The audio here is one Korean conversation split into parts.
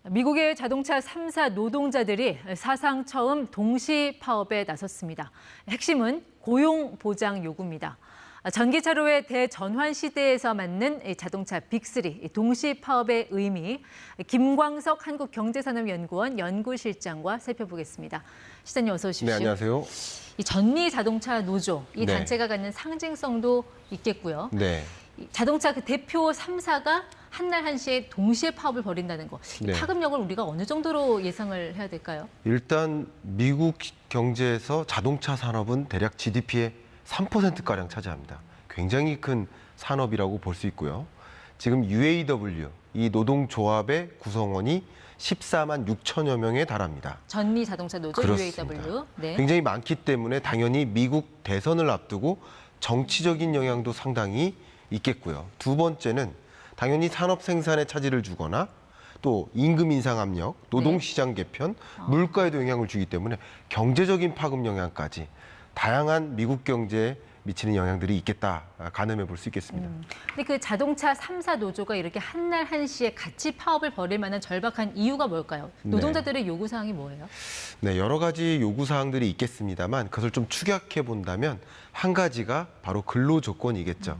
미국의 자동차 3사 노동자들이 사상 처음 동시 파업에 나섰습니다. 핵심은 고용 보장 요구입니다. 전기차로의 대전환 시대에서 맞는 자동차 빅3 동시 파업의 의미, 김광석 한국경제산업연구원 연구실장과 살펴보겠습니다. 시장님 어서 오십시오. 네, 안녕하세요. 이 전미 자동차 노조, 이 네. 단체가 갖는 상징성도 있겠고요. 네. 자동차 그 대표 3사가 한날 한시에 동시에 파업을 벌인다는 거. 이 네. 파급력을 우리가 어느 정도로 예상을 해야 될까요? 일단 미국 경제에서 자동차 산업은 대략 GDP의 3%가량 차지합니다. 굉장히 큰 산업이라고 볼 수 있고요. 지금 UAW, 이 노동조합의 구성원이 14만 6천여 명에 달합니다. 전미 자동차 노조 그렇습니다. UAW. 네. 굉장히 많기 때문에 당연히 미국 대선을 앞두고 정치적인 영향도 상당히 있겠고요. 두 번째는 당연히 산업 생산에 차질을 주거나 또 임금 인상 압력, 노동시장 개편, 물가에도 영향을 주기 때문에 경제적인 파급 영향까지 다양한 미국 경제에 미치는 영향들이 있겠다 가늠해 볼 수 있겠습니다. 근데 그 자동차 3사 노조가 이렇게 한날 한시에 같이 파업을 벌일 만한 절박한 이유가 뭘까요? 노동자들의 요구 사항이 뭐예요? 네, 여러 가지 요구 사항들이 있겠습니다만 그것을 좀 축약해 본다면 한 가지가 바로 근로 조건이겠죠.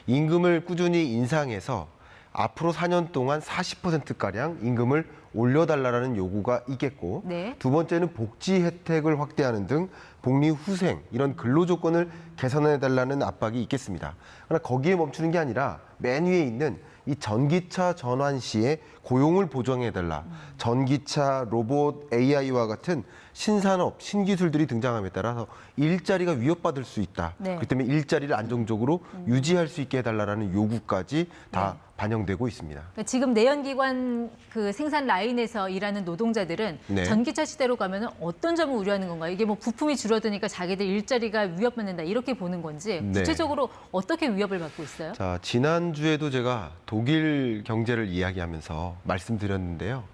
임금을 꾸준히 인상해서 앞으로 4년 동안 40%가량 임금을 올려달라는 요구가 있겠고, 네. 두 번째는 복지 혜택을 확대하는 등 복리 후생, 이런 근로 조건을 개선해달라는 압박이 있겠습니다. 그러나 거기에 멈추는 게 아니라 맨 위에 있는 이 전기차 전환 시에 고용을 보장해달라. 전기차, 로봇, AI와 같은 신산업, 신기술들이 등장함에 따라서 일자리가 위협받을 수 있다. 네. 그렇기 때문에 일자리를 안정적으로 유지할 수 있게 해달라는 요구까지 다 반영되고 있습니다. 그러니까 지금 내연기관 그 생산 라인에서 일하는 노동자들은 네. 전기차 시대로 가면 어떤 점을 우려하는 건가요? 이게 뭐 부품이 줄어드니까 자기들 일자리가 위협받는다 이렇게 보는 건지 네. 구체적으로 어떻게 위협을 받고 있어요? 자, 지난주에도 제가 독일 경제를 이야기하면서 말씀드렸는데요.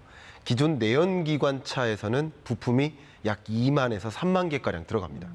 기존 내연기관차에서는 부품이 약 2만에서 3만 개가량 들어갑니다.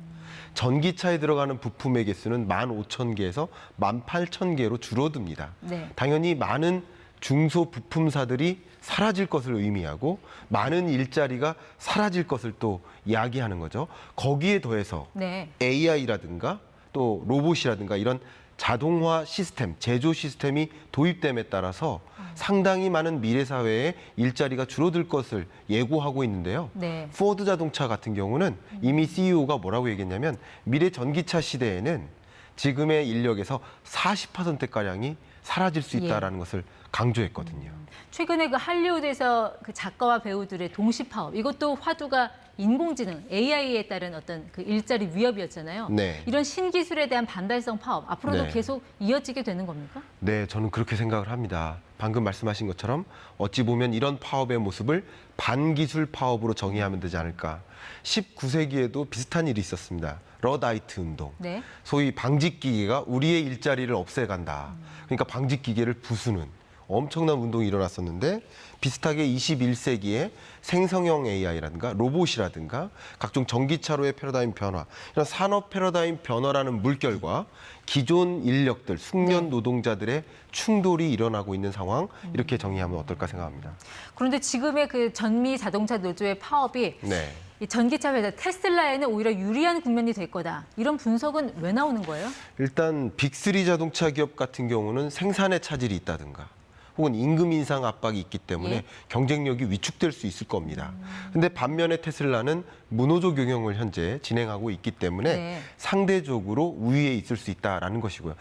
전기차에 들어가는 부품의 개수는 15,000개에서 18,000개로 줄어듭니다. 네. 당연히 많은 중소 부품사들이 사라질 것을 의미하고 많은 일자리가 사라질 것을 또 이야기하는 거죠. 거기에 더해서 네. AI라든가 또 로봇이라든가 이런 자동화 시스템, 제조 시스템이 도입됨에 따라서 상당히 많은 미래 사회에 일자리가 줄어들 것을 예고하고 있는데요. 네. 포드 자동차 같은 경우는 이미 CEO가 뭐라고 얘기했냐면 미래 전기차 시대에는 지금의 인력에서 40%가량이 사라질 수 있다라는 것을 강조했거든요. 최근에 그 할리우드에서 그 작가와 배우들의 동시 파업, 이것도 화두가 인공지능, AI에 따른 어떤 그 일자리 위협이었잖아요. 네. 이런 신기술에 대한 반발성 파업, 앞으로도 네. 계속 이어지게 되는 겁니까? 네, 저는 그렇게 생각을 합니다. 방금 말씀하신 것처럼 어찌 보면 이런 파업의 모습을 반기술 파업으로 정의하면 되지 않을까. 19세기에도 비슷한 일이 있었습니다. 러다이트 운동. 네. 소위 방직기계가 우리의 일자리를 없애간다. 그러니까 방직기계를 부수는 엄청난 운동이 일어났었는데 비슷하게 21세기에 생성형 AI라든가 로봇이라든가 각종 전기차로의 패러다임 변화, 이런 산업 패러다임 변화라는 물결과 기존 인력들, 숙련 노동자들의 충돌이 일어나고 있는 상황, 이렇게 정의하면 어떨까 생각합니다. 그런데 지금의 그 전미 자동차 노조의 파업이 네. 이 전기차 회사 테슬라에는 오히려 유리한 국면이 될 거다. 이런 분석은 왜 나오는 거예요? 일단 빅3 자동차 기업 같은 경우는 생산에 차질이 있다든가 혹은 임금 인상 압박이 있기 때문에 예. 경쟁력이 위축될 수 있을 겁니다. 근데 반면에 테슬라는 무노조 경영을 현재 진행하고 있기 때문에 네. 상대적으로 우위에 있을 수 있다라는 것이고요.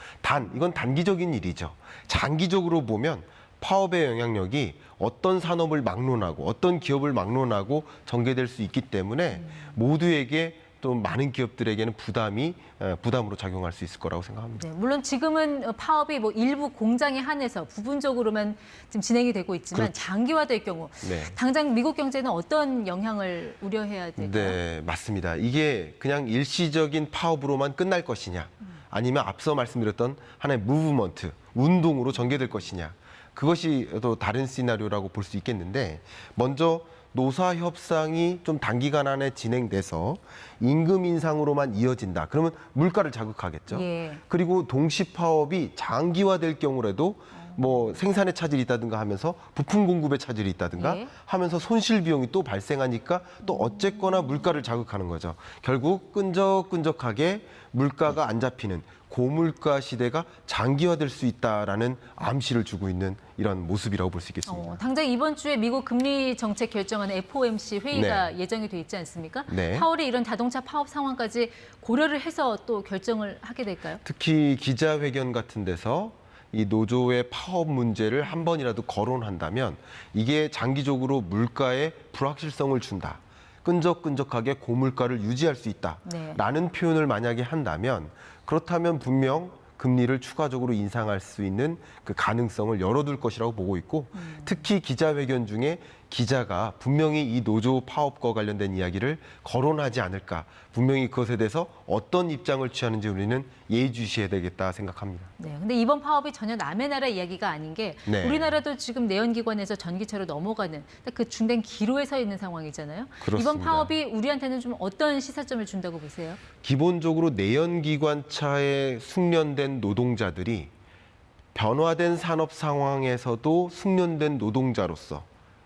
이건 단기적인 일이죠. 장기적으로 보면 파업의 영향력이 어떤 산업을 막론하고 어떤 기업을 막론하고 전개될 수 있기 때문에 모두에게 또 많은 기업들에게는 부담으로 작용할 수 있을 거라고 생각합니다. 네, 물론 지금은 파업이 뭐 일부 공장에 한해서 부분적으로만 지금 진행이 되고 있지만 장기화될 경우 네. 당장 미국 경제는 어떤 영향을 우려해야 될까요? 네, 맞습니다. 이게 그냥 일시적인 파업으로만 끝날 것이냐, 아니면 앞서 말씀드렸던 하나의 무브먼트, 운동으로 전개될 것이냐, 그것이 또 다른 시나리오라고 볼 수 있겠는데, 먼저 노사 협상이 좀 단기간 안에 진행돼서 임금 인상으로만 이어진다. 그러면 물가를 자극하겠죠. 예. 그리고 동시 파업이 장기화될 경우라도 뭐 생산에 차질이 있다든가 하면서 부품 공급에 차질이 있다든가 예. 하면서 손실 비용이 또 발생하니까 또 어쨌거나 물가를 자극하는 거죠. 결국 끈적끈적하게 물가가 안 잡히는 고물가 시대가 장기화될 수 있다라는 암시를 주고 있는 이런 모습이라고 볼 수 있겠습니다. 당장 이번 주에 미국 금리 정책 결정하는 FOMC 회의가 예정이 돼 있지 않습니까? 네. 파월이 이런 자동차 파업 상황까지 고려를 해서 또 결정을 하게 될까요? 특히 기자회견 같은 데서 이 노조의 파업 문제를 한 번이라도 거론한다면 이게 장기적으로 물가에 불확실성을 준다. 끈적끈적하게 고물가를 유지할 수 있다라는 표현을 만약에 한다면 그렇다면 분명 금리를 추가적으로 인상할 수 있는 그 가능성을 열어둘 것이라고 보고 있고 특히 기자회견 중에 기자가 분명히 이 노조 파업과 관련된 이야기를 거론하지 않을까 분명히 그것에 대해서 어떤 입장을 취하는지 우리는 예의주시해야 되겠다 생각합니다. 네, 근데 이번 파업이 전혀 남의 나라 이야기가 아닌 게 네. 우리나라도 지금 내연기관에서 전기차로 넘어가는 그 중대한 기로에 서 있는 상황이잖아요. 그렇습니다. 이번 파업이 우리한테는 좀 어떤 시사점을 준다고 보세요? 기본적으로 내연기관차에 숙련된 노동자들이 변화된 산업 상황에서도 숙련된 노동자로서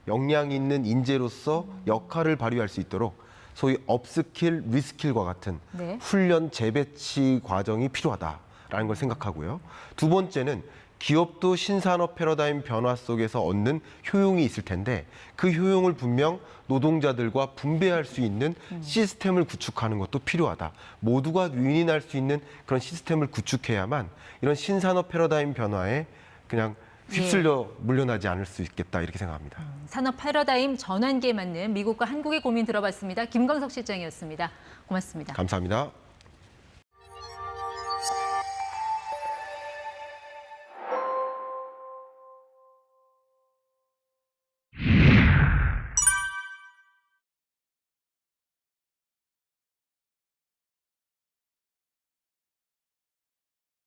역량 있는 인재로서 역할을 발휘할 수 있도록 소위 업스킬, 리스킬과 같은 네. 훈련 재배치 과정이 필요하다라는 걸 생각하고요. 두 번째는 기업도 신산업 패러다임 변화 속에서 얻는 효용이 있을 텐데 그 효용을 분명 노동자들과 분배할 수 있는 시스템을 구축하는 것도 필요하다. 모두가 윈윈할 수 있는 그런 시스템을 구축해야만 이런 신산업 패러다임 변화에 그냥 휩쓸려 물려나지 않을 수 있겠다 이렇게 생각합니다. 산업 패러다임 전환기에 맞는 미국과 한국의 고민 들어봤습니다. 김광석 실장이었습니다. 고맙습니다. 감사합니다.